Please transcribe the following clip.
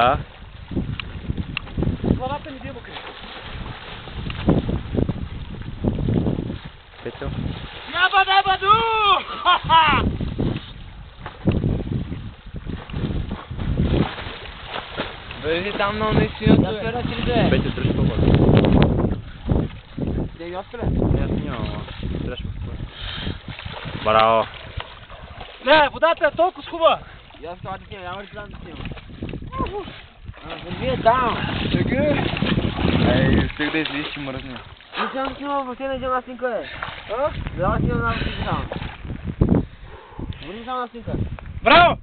Да. Главата ми дебо къде. Петю. Яба да баду! Ха-ха! Вези там на наистината. Я спера си ли Петю, дръж по-бързо. Де я спера? Аз нямам, дръж по-бързо. Браво! Не, водата е толкова хубава. Я става да снимам, няма ли да снимам? Вие там. Чакай! Ей, стига да излизаш, че мръзне. Не съм снимал въобще на една снимка, е. А? Да, снимам на снимка само. Върни само на снимка. Браво!